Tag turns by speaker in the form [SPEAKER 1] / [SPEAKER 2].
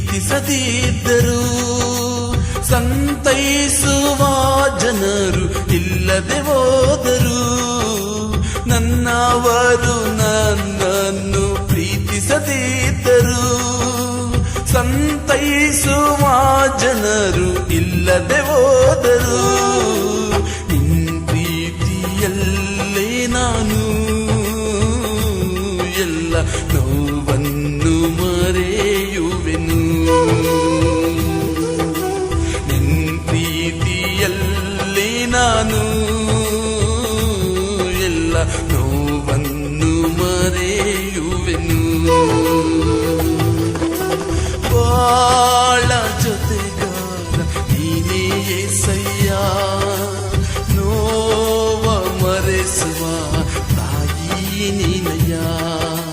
[SPEAKER 1] ಪ್ರೀತಿಸದಿದ್ದರು ಸಂತೈಸುವ ಜನರು ಇಲ್ಲದೆ ಹೋದರು. ನನ್ನವರು ನನ್ನನ್ನು ಪ್ರೀತಿಸದಿದ್ದರು ಸಂತೈಸುವ ಜನರು ಇಲ್ಲದೆ ಹೋದರು. ನಿನ್ನ ಪ್ರೀತಿಯಲ್ಲೇ ನಾನು ಎಲ್ಲ ನೋವನ್ನು ಮರೆಯುವೆನು. ನಿನ್ನ ಪ್ರೀತಿಯಲ್ಲೇ ನಾನು ಎಲ್ಲ ನೋವನ್ನು ಮರೆಯುವೆನು.